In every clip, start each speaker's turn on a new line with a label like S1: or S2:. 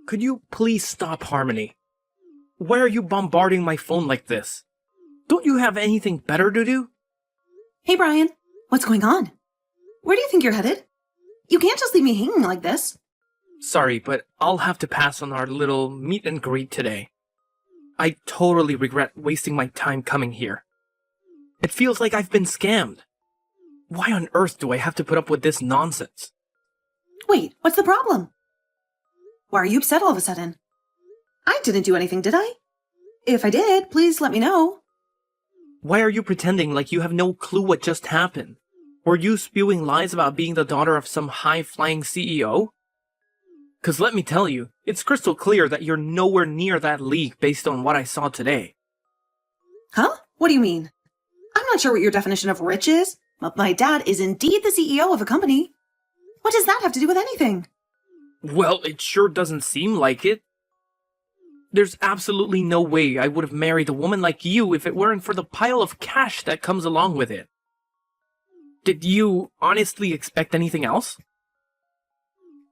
S1: Could you please stop, Harmony? Why are you bombarding my phone like this? Don't you have anything better to do?
S2: Hey, Brian. What's going on? Where do you think you're headed? You can't just leave me hanging like this.
S1: Sorry, but I'll have to pass on our little meet and greet today. I totally regret wasting my time coming here. It feels like I've been scammed. Why on earth do I have to put up with this nonsense?
S2: Wait, what's the problem? Why are you upset all of a sudden? I didn't do anything, did I? If I did, please let me know.
S1: Why are you pretending like you have no clue what just happened? Were you spewing lies about being the daughter of some high-flying CEO? 'Cause let me tell you, it's crystal clear that you're nowhere near that league based on what I saw today.
S2: Huh? What do you mean? I'm not sure what your definition of rich is, but my dad is indeed the CEO of a company. What does that have to do with anything?
S1: Well, it sure doesn't seem like it. There's absolutely no way I would have married a woman like you if it weren't for the pile of cash that comes along with it. Did you honestly expect anything else?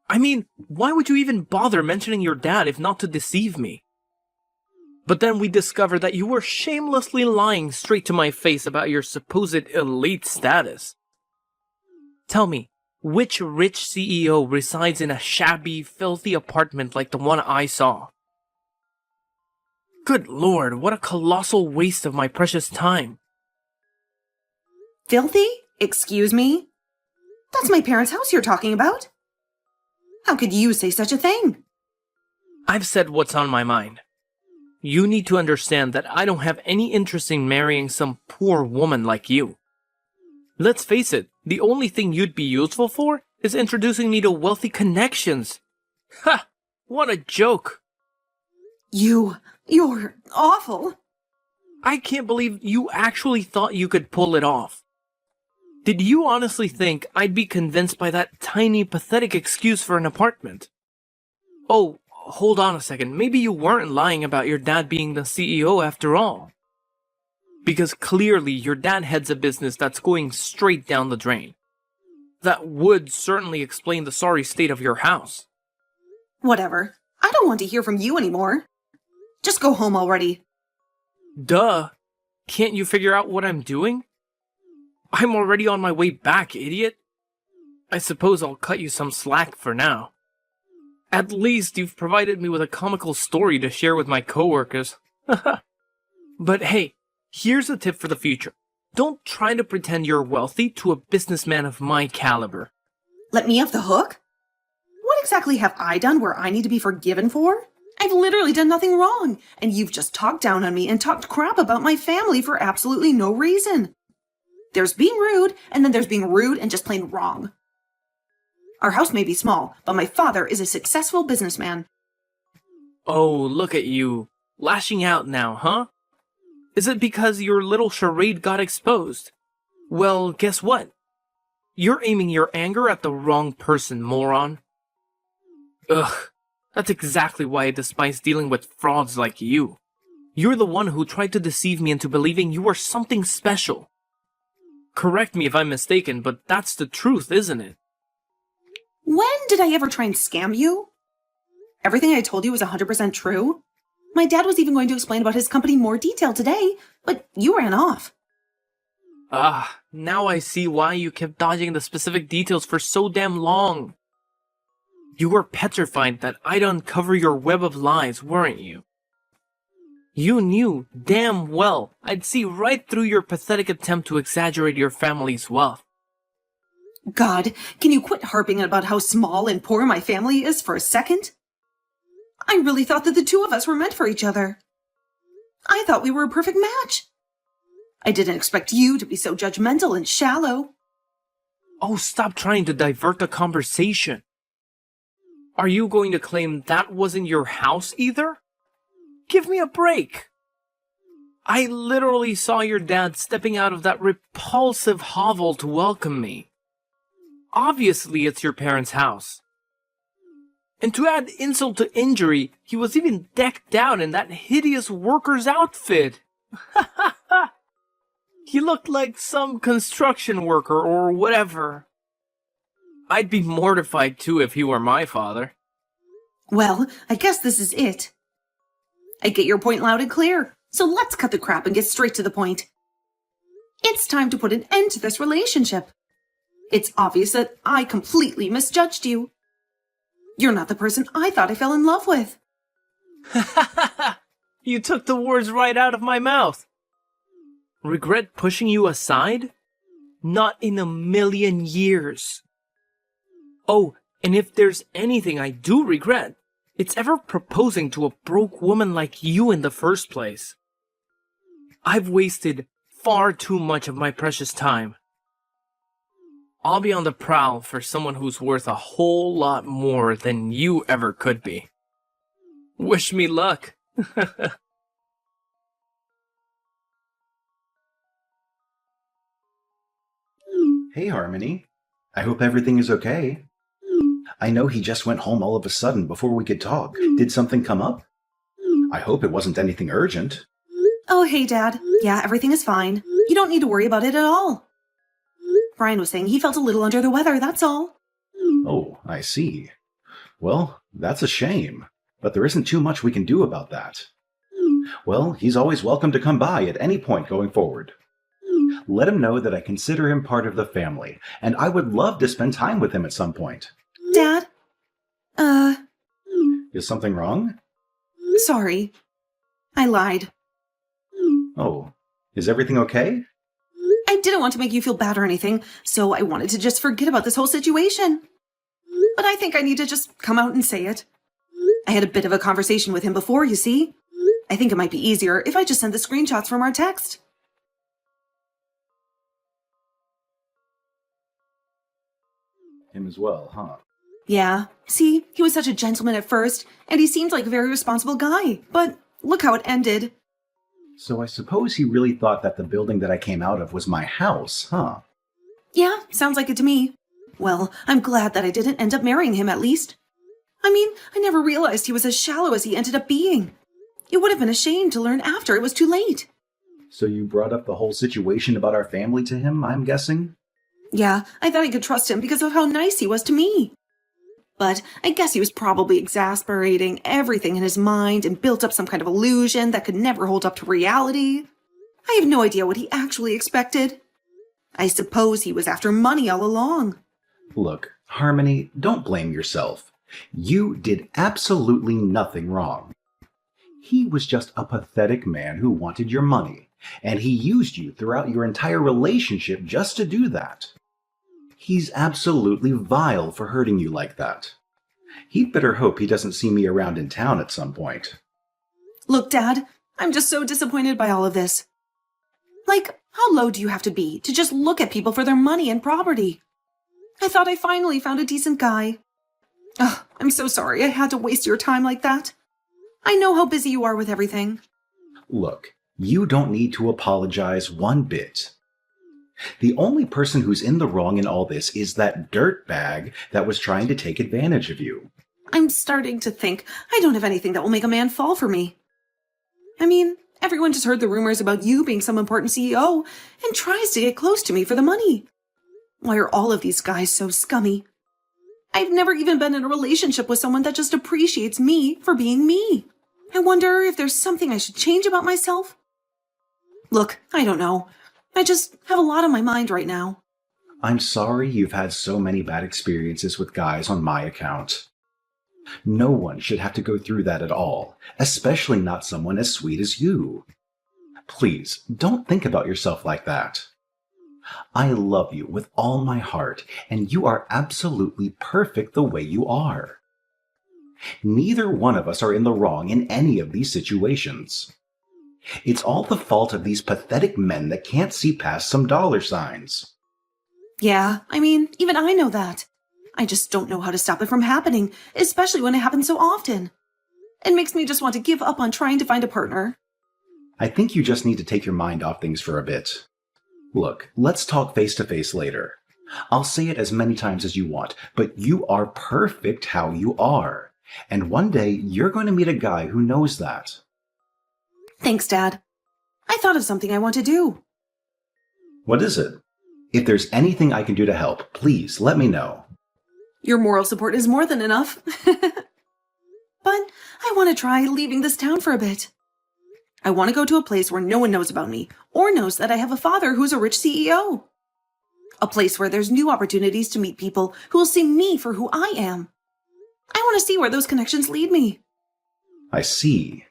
S1: I mean, why would you even bother mentioning your dad if not to deceive me? But then we discovered that you were shamelessly lying straight to my face about your supposed elite status. Tell me, which rich CEO resides in a shabby, filthy apartment like the one I saw? Good lord, what a colossal waste of my precious time.
S2: Filthy? Excuse me? That's my parents' house you're talking about. How could you say such a thing?
S1: I've said what's on my mind. You need to understand that I don't have any interest in marrying some poor woman like you. Let's face it, the only thing you'd be useful for is introducing me to wealthy connections. Ha! What a joke!
S2: You're awful.
S1: I can't believe you actually thought you could pull it off. Did you honestly think I'd be convinced by that tiny, pathetic excuse for an apartment? Oh, hold on a second. Maybe you weren't lying about your dad being the CEO after all. Because clearly your dad heads a business that's going straight down the drain. That would certainly explain the sorry state of your house.
S2: Whatever. I don't want to hear from you anymore. Just go home already.
S1: Duh. Can't you figure out what I'm doing? I'm already on my way back, idiot. I suppose I'll cut you some slack for now. At least you've provided me with a comical story to share with my coworkers. But hey, here's a tip for the future. Don't try to pretend you're wealthy to a businessman of my caliber.
S2: Let me off the hook? What exactly have I done where I need to be forgiven for? I've literally done nothing wrong, and you've just talked down on me and talked crap about my family for absolutely no reason. There's being rude, and then there's being rude and just plain wrong. Our house may be small, but my father is a successful businessman.
S1: Oh, look at you. Lashing out now, huh? Is it because your little charade got exposed? Well, guess what? You're aiming your anger at the wrong person, moron. Ugh, that's exactly why I despise dealing with frauds like you. You're the one who tried to deceive me into believing you were something special. Correct me if I'm mistaken, but that's the truth, isn't it?
S2: When did I ever try and scam you? Everything I told you was 100% true. My dad was even going to explain about his company in more detail today, but you ran off.
S1: Ah, now I see why you kept dodging the specific details for so damn long. You were petrified that I'd uncover your web of lies, weren't you? You knew damn well I'd see right through your pathetic attempt to exaggerate your family's wealth.
S2: God, can you quit harping about how small and poor my family is for a second? I really thought that the two of us were meant for each other. I thought we were a perfect match. I didn't expect you to be so judgmental and shallow.
S1: Oh, stop trying to divert the conversation. Are you going to claim that wasn't your house either? Give me a break. I literally saw your dad stepping out of that repulsive hovel to welcome me. Obviously, it's your parents' house. And to add insult to injury, he was even decked out in that hideous worker's outfit. He looked like some construction worker or whatever. I'd be mortified too if he were my father.
S2: Well, I guess this is it. I get your point loud and clear, so let's cut the crap and get straight to the point. It's time to put an end to this relationship. It's obvious that I completely misjudged you. You're not the person I thought I fell in love with.
S1: You took the words right out of my mouth. Regret pushing you aside? Not in a million years. Oh, and if there's anything I do regret, it's ever proposing to a broke woman like you in the first place. I've wasted far too much of my precious time. I'll be on the prowl for someone who's worth a whole lot more than you ever could be. Wish me luck.
S3: Hey, Harmony. I hope everything is okay. I know he just went home all of a sudden before we could talk. Did something come up? I hope it wasn't anything urgent.
S2: Oh, hey, Dad. Yeah, everything is fine. You don't need to worry about it at all. Brian was saying he felt a little under the weather, that's all.
S3: Oh, I see. Well, that's a shame, but there isn't too much we can do about that. Well, he's always welcome to come by at any point going forward. Let him know that I consider him part of the family, and I would love to spend time with him at some point.
S2: Dad?
S3: Is something wrong?
S2: Sorry. I lied.
S3: Oh, is everything okay?
S2: I didn't want to make you feel bad or anything, so I wanted to just forget about this whole situation. But I think I need to just come out and say it. I had a bit of a conversation with him before, you see. I think it might be easier if I just send the screenshots from our text.
S3: Him as well, huh?
S2: Yeah, see, he was such a gentleman at first, and he seemed like a very responsible guy, but look how it ended.
S3: So I suppose he really thought that the building that I came out of was my house, huh?
S2: Yeah, sounds like it to me. Well, I'm glad that I didn't end up marrying him at least. I mean, I never realized he was as shallow as he ended up being. It would have been a shame to learn after it was too late.
S3: So you brought up the whole situation about our family to him, I'm guessing?
S2: Yeah, I thought I could trust him because of how nice he was to me. But I guess he was probably exasperating everything in his mind and built up some kind of illusion that could never hold up to reality. I have no idea what he actually expected. I suppose he was after money all along.
S3: Look, Harmony, don't blame yourself. You did absolutely nothing wrong. He was just a pathetic man who wanted your money, and he used you throughout your entire relationship just to do that. He's absolutely vile for hurting you like that. He'd better hope he doesn't see me around in town at some point.
S2: Look, Dad, I'm just so disappointed by all of this. Like, how low do you have to be to just look at people for their money and property? I thought I finally found a decent guy. Ugh, I'm so sorry I had to waste your time like that. I know how busy you are with everything.
S3: Look, you don't need to apologize one bit. The only person who's in the wrong in all this is that dirtbag that was trying to take advantage of you.
S2: I'm starting to think I don't have anything that will make a man fall for me. I mean, everyone just heard the rumors about you being some important CEO and tries to get close to me for the money. Why are all of these guys so scummy? I've never even been in a relationship with someone that just appreciates me for being me. I wonder if there's something I should change about myself. Look, I don't know. I just have a lot on my mind right now.
S3: I'm sorry you've had so many bad experiences with guys on my account. No one should have to go through that at all, especially not someone as sweet as you. Please, don't think about yourself like that. I love you with all my heart, and you are absolutely perfect the way you are. Neither one of us are in the wrong in any of these situations. It's all the fault of these pathetic men that can't see past some dollar signs.
S2: Yeah, I mean, even I know that. I just don't know how to stop it from happening, especially when it happens so often. It makes me just want to give up on trying to find a partner.
S3: I think you just need to take your mind off things for a bit. Look, let's talk face to face later. I'll say it as many times as you want, but you are perfect how you are. And one day you're going to meet a guy who knows that.
S2: Thanks, Dad. I thought of something I want to do.
S3: What is it? If there's anything I can do to help, please let me know.
S2: Your moral support is more than enough. but I want to try leaving this town for a bit. I want to go to a place where no one knows about me, or knows that I have a father who's a rich CEO. A place where there's new opportunities to meet people who will see me for who I am. I want to see where those connections lead me.
S3: I see.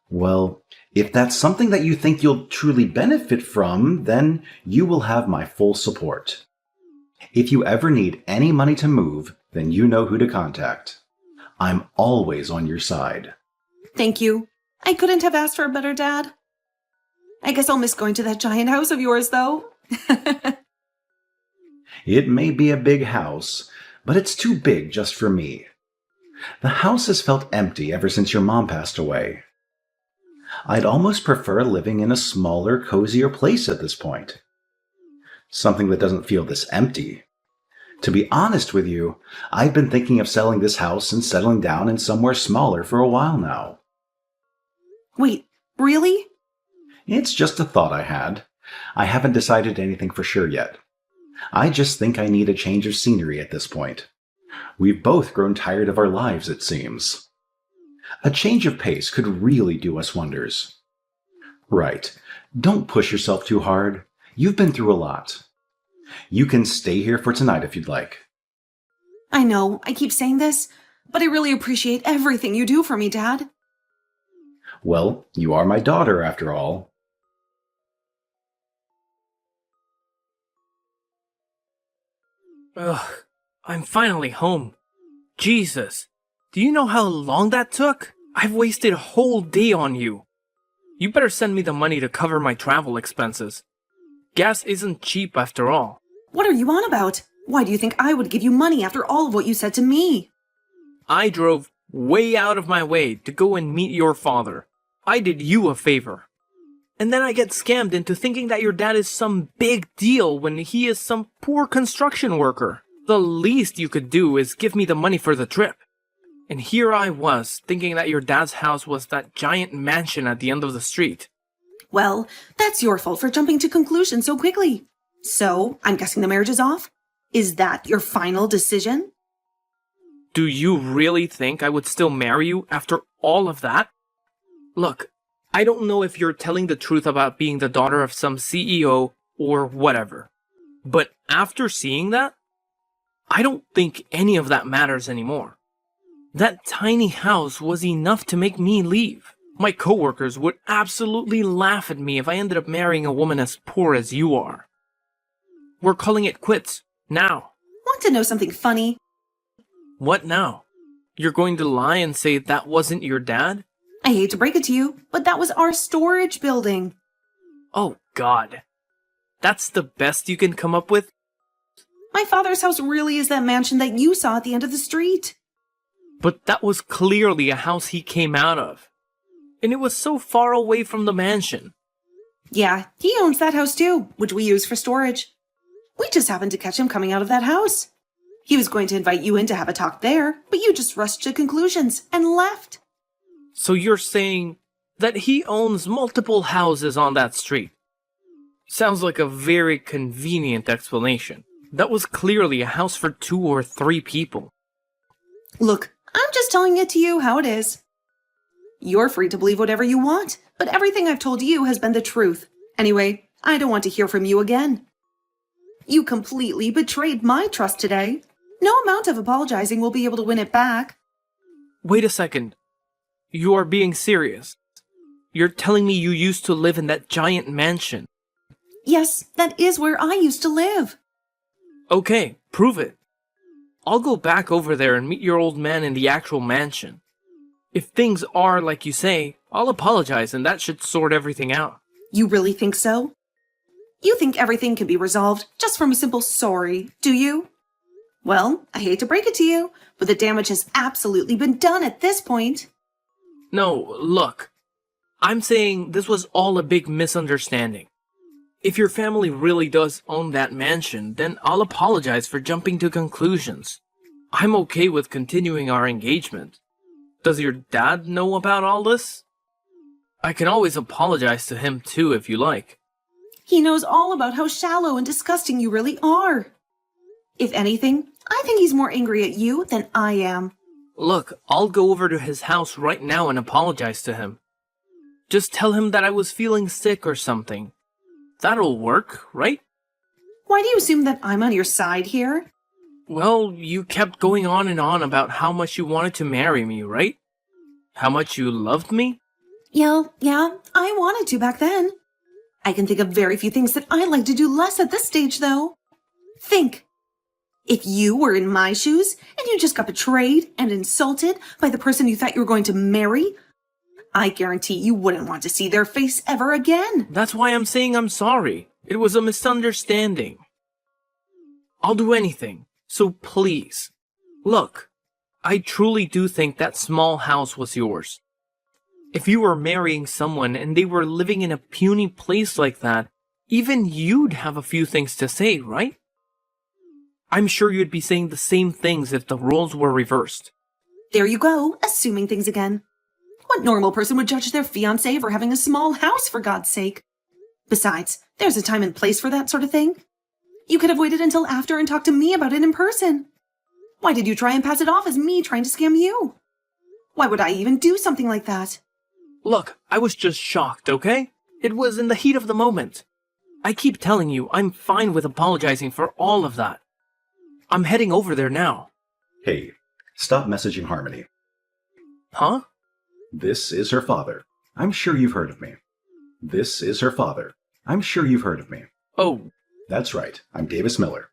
S3: Well, if that's something that you think you'll truly benefit from, then you will have my full support. If you ever need any money to move, then you know who to contact. I'm always on your side.
S2: Thank you. I couldn't have asked for a better dad. I guess I'll miss going to that giant house of yours, though.
S3: It may be a big house, but it's too big just for me. The house has felt empty ever since your mom passed away. I'd almost prefer living in a smaller, cozier place at this point. Something that doesn't feel this empty. To be honest with you, I've been thinking of selling this house and settling down in somewhere smaller for a while now.
S2: Wait, really?
S3: It's just a thought I had. I haven't decided anything for sure yet. I just think I need a change of scenery at this point. We've both grown tired of our lives, it seems. A change of pace could really do us wonders. Right. Don't push yourself too hard. You've been through a lot. You can stay here for tonight if you'd like.
S2: I know, I keep saying this, but I really appreciate everything you do for me, Dad.
S3: Well, you are my daughter, after all.
S1: Ugh, I'm finally home. Jesus, do you know how long that took? I've wasted a whole day on you. You better send me the money to cover my travel expenses. Gas isn't cheap after all.
S2: What are you on about? Why do you think I would give you money after all of what you said to me?
S1: I drove way out of my way to go and meet your father. I did you a favor. And then I get scammed into thinking that your dad is some big deal when he is some poor construction worker. The least you could do is give me the money for the trip. And here I was, thinking that your dad's house was that giant mansion at the end of the street.
S2: Well, that's your fault for jumping to conclusions so quickly. So, I'm guessing the marriage is off? Is that your final decision?
S1: Do you really think I would still marry you after all of that? Look, I don't know if you're telling the truth about being the daughter of some CEO or whatever. But after seeing that, I don't think any of that matters anymore. That tiny house was enough to make me leave. My coworkers would absolutely laugh at me if I ended up marrying a woman as poor as you are. We're calling it quits, now.
S2: Want to know something funny?
S1: What now? You're going to lie and say that wasn't your dad?
S2: I hate to break it to you, but that was our storage building.
S1: Oh, God. That's the best you can come up with?
S2: My father's house really is that mansion that you saw at the end of the street.
S1: But that was clearly a house he came out of. And it was so far away from the mansion.
S2: Yeah, he owns that house too, which we use for storage. We just happened to catch him coming out of that house. He was going to invite you in to have a talk there, but you just rushed to conclusions and left.
S1: So you're saying that he owns multiple houses on that street? Sounds like a very convenient explanation. That was clearly a house for 2 or 3 people.
S2: Look, I'm just telling it to you how it is. You're free to believe whatever you want, but everything I've told you has been the truth. Anyway, I don't want to hear from you again. You completely betrayed my trust today. No amount of apologizing will be able to win it back.
S1: Wait a second. You are being serious. You're telling me you used to live in that giant mansion.
S2: Yes, that is where I used to live.
S1: Okay, prove it. I'll go back over there and meet your old man in the actual mansion. If things are like you say, I'll apologize and that should sort everything out.
S2: You really think so? You think everything can be resolved just from a simple sorry, do you? Well, I hate to break it to you, but the damage has absolutely been done at this point.
S1: No, look. I'm saying this was all a big misunderstanding. If your family really does own that mansion, then I'll apologize for jumping to conclusions. I'm okay with continuing our engagement. Does your dad know about all this? I can always apologize to him too if you like.
S2: He knows all about how shallow and disgusting you really are. If anything, I think he's more angry at you than I am.
S1: Look, I'll go over to his house right now and apologize to him. Just tell him that I was feeling sick or something. That'll work, right?
S2: Why do you assume that I'm on your side here?
S1: Well, you kept going on and on about how much you wanted to marry me, right? How much you loved me?
S2: Yeah, I wanted to back then. I can think of very few things that I'd like to do less at this stage, though. Think. If you were in my shoes and you just got betrayed and insulted by the person you thought you were going to marry, I guarantee you wouldn't want to see their face ever again.
S1: That's why I'm saying I'm sorry. It was a misunderstanding. I'll do anything, so please. Look, I truly do think that small house was yours. If you were marrying someone and they were living in a puny place like that, even you'd have a few things to say, right? I'm sure you'd be saying the same things if the roles were reversed.
S2: There you go, assuming things again. What normal person would judge their fiancé for having a small house, for God's sake? Besides, there's a time and place for that sort of thing. You could have waited until after and talked to me about it in person. Why did you try and pass it off as me trying to scam you? Why would I even do something like that?
S1: Look, I was just shocked, okay? It was in the heat of the moment. I keep telling you, I'm fine with apologizing for all of that. I'm heading over there now.
S3: Hey, stop messaging Harmony.
S1: Huh?
S3: This is her father. I'm sure you've heard of me. This is her father. I'm sure you've heard of me.
S1: Oh.
S3: That's right. I'm Davis Miller.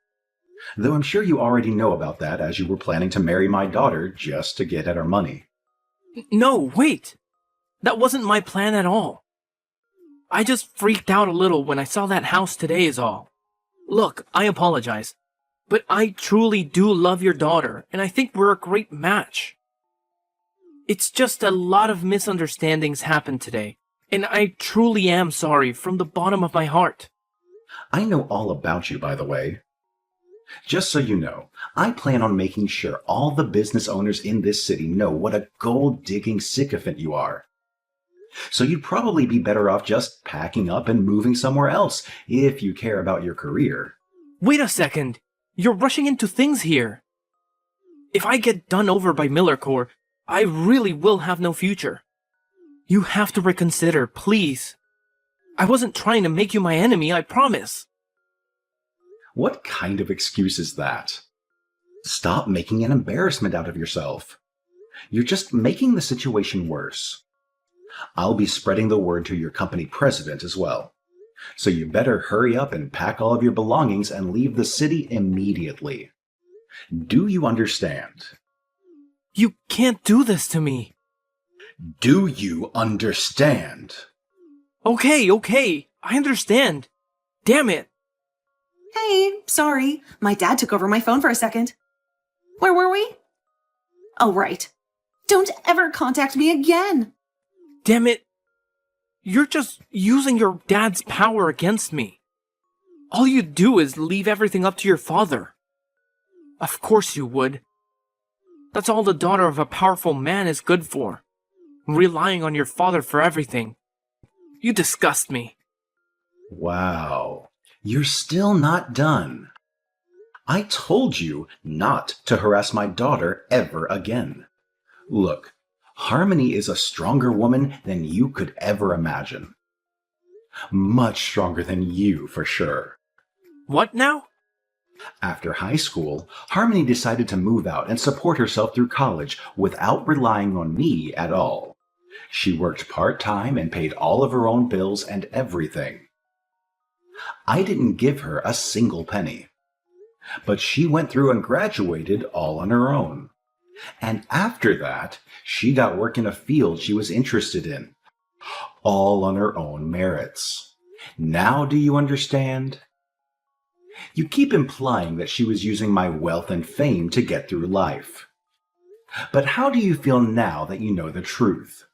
S3: Though I'm sure you already know about that as you were planning to marry my daughter just to get at our money.
S1: No, wait. That wasn't my plan at all. I just freaked out a little when I saw that house today is all. Look, I apologize. But I truly do love your daughter, and I think we're a great match. It's just a lot of misunderstandings happened today, and I truly am sorry from the bottom of my heart.
S3: I know all about you, by the way. Just so you know, I plan on making sure all the business owners in this city know what a gold-digging sycophant you are. So you'd probably be better off just packing up and moving somewhere else if you care about your career.
S1: Wait a second. You're rushing into things here. If I get done over by Miller Corps, I really will have no future. You have to reconsider, please. I wasn't trying to make you my enemy, I promise.
S3: What kind of excuse is that? Stop making an embarrassment out of yourself. You're just making the situation worse. I'll be spreading the word to your company president as well. So you better hurry up and pack all of your belongings and leave the city immediately. Do you understand?
S1: You can't do this to me.
S3: Do you understand?
S1: Okay, I understand. Damn it.
S2: Hey, sorry. My dad took over my phone for a second. Where were we? Oh, right. Don't ever contact me again.
S1: Damn it. You're just using your dad's power against me. All you do is leave everything up to your father. Of course you would. That's all the daughter of a powerful man is good for. Relying on your father for everything. You disgust me.
S3: Wow. You're still not done. I told you not to harass my daughter ever again. Look, Harmony is a stronger woman than you could ever imagine. Much stronger than you, for sure.
S1: What now?
S3: After high school, Harmony decided to move out and support herself through college without relying on me at all. She worked part-time and paid all of her own bills and everything. I didn't give her a single penny. But she went through and graduated all on her own. And after that, she got work in a field she was interested in, all on her own merits. Now do you understand? You keep implying that she was using my wealth and fame to get through life. But how do you feel now that you know the truth?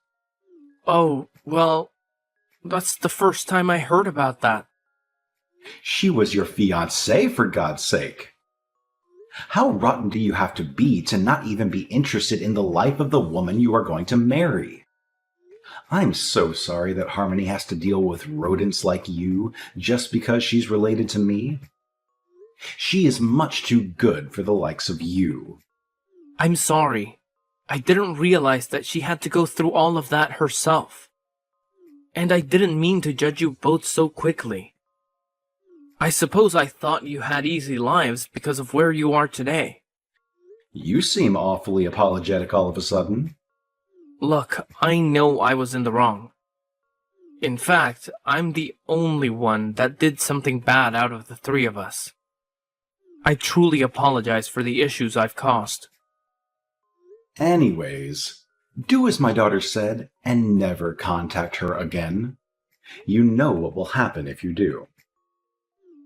S1: Oh, well, that's the first time I heard about that.
S3: She was your fiancé, for God's sake. How rotten do you have to be to not even be interested in the life of the woman you are going to marry? I'm so sorry that Harmony has to deal with rodents like you just because she's related to me. She is much too good for the likes of you.
S1: I'm sorry. I didn't realize that she had to go through all of that herself. And I didn't mean to judge you both so quickly. I suppose I thought you had easy lives because of where you are today.
S3: You seem awfully apologetic all of a sudden.
S1: Look, I know I was in the wrong. In fact, I'm the only one that did something bad out of the three of us. I truly apologize for the issues I've caused.
S3: Anyways, do as my daughter said and never contact her again. You know what will happen if you do.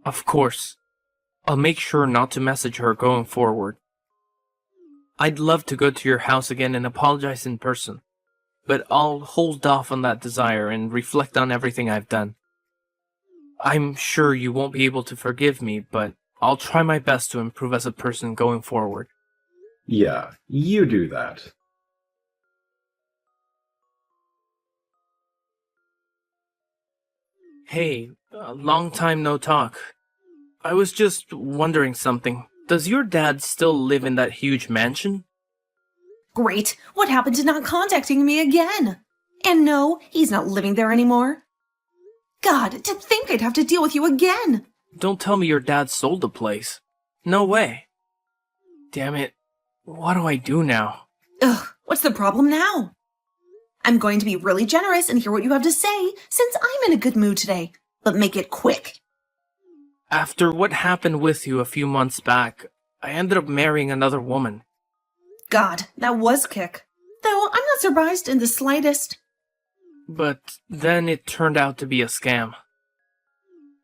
S1: Of course. I'll make sure not to message her going forward. I'd love to go to your house again and apologize in person, but I'll hold off on that desire and reflect on everything I've done. I'm sure you won't be able to forgive me, but I'll try my best to improve as a person going forward.
S3: Yeah, you do that.
S1: Hey, long time no talk. I was just wondering something. Does your dad still live in that huge mansion?
S2: Great. What happened to not contacting me again? And no, he's not living there anymore. God, to think I'd have to deal with you again.
S1: Don't tell me your dad sold the place. No way. Damn it. What do I do now?
S2: Ugh, what's the problem now? I'm going to be really generous and hear what you have to say, since I'm in a good mood today. But make it quick.
S1: After what happened with you a few months back, I ended up marrying another woman.
S2: God, that was kick. Though I'm not surprised in the slightest.
S1: But then it turned out to be a scam.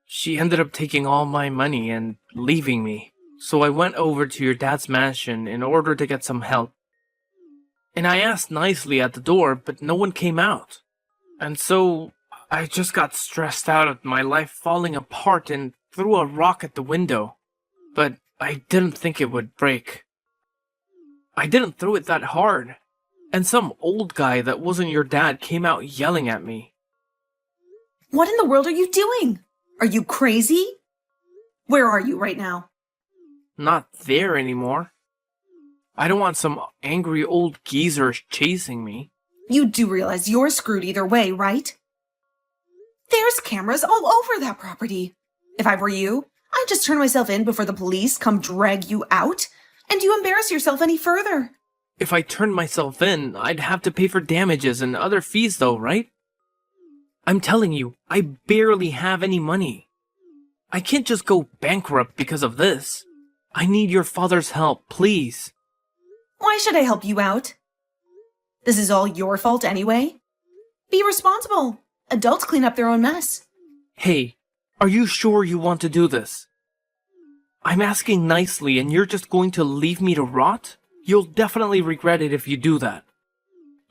S1: She ended up taking all my money and leaving me. So I went over to your dad's mansion in order to get some help. And I asked nicely at the door, but no one came out. And so I just got stressed out at my life falling apart and threw a rock at the window. But I didn't think it would break. I didn't throw it that hard. And some old guy that wasn't your dad came out yelling at me.
S2: What in the world are you doing? Are you crazy? Where are you right now?
S1: Not there anymore. I don't want some angry old geezer chasing me.
S2: You do realize you're screwed either way, right? There's cameras all over that property. If I were you, I'd just turn myself in before the police come drag you out, and you embarrass yourself any further.
S1: If I turned myself in, I'd have to pay for damages and other fees though, right? I'm telling you, I barely have any money. I can't just go bankrupt because of this. I need your father's help, please.
S2: Why should I help you out? This is all your fault anyway. Be responsible. Adults clean up their own mess.
S1: Hey, are you sure you want to do this? I'm asking nicely and you're just going to leave me to rot? You'll definitely regret it if you do that.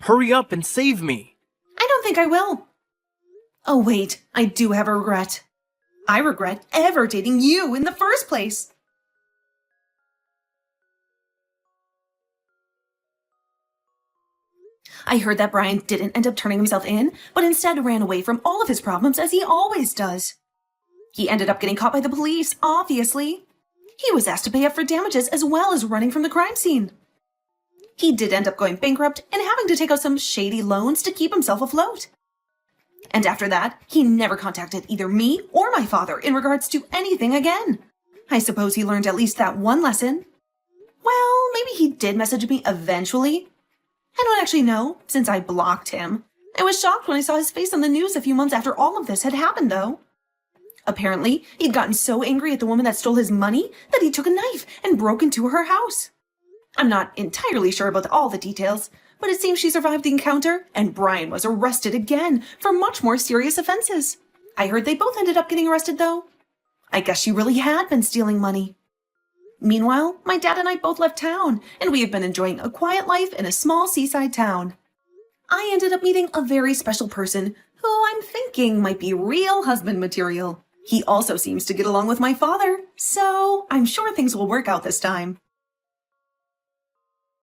S1: Hurry up and save me.
S2: I don't think I will. Oh wait, I do have a regret. I regret ever dating you in the first place. I heard that Brian didn't end up turning himself in, but instead ran away from all of his problems as he always does. He ended up getting caught by the police, obviously. He was asked to pay up for damages as well as running from the crime scene. He did end up going bankrupt and having to take out some shady loans to keep himself afloat. And after that, he never contacted either me or my father in regards to anything again. I suppose he learned at least that one lesson. Well, maybe he did message me eventually. I don't actually know, since I blocked him. I was shocked when I saw his face on the news a few months after all of this had happened, though. Apparently, he'd gotten so angry at the woman that stole his money that he took a knife and broke into her house. I'm not entirely sure about all the details, but it seems she survived the encounter, and Brian was arrested again for much more serious offenses. I heard they both ended up getting arrested, though. I guess she really had been stealing money. Meanwhile, my dad and I both left town, and we have been enjoying a quiet life in a small seaside town. I ended up meeting a very special person who I'm thinking might be real husband material. He also seems to get along with my father, so I'm sure things will work out this time.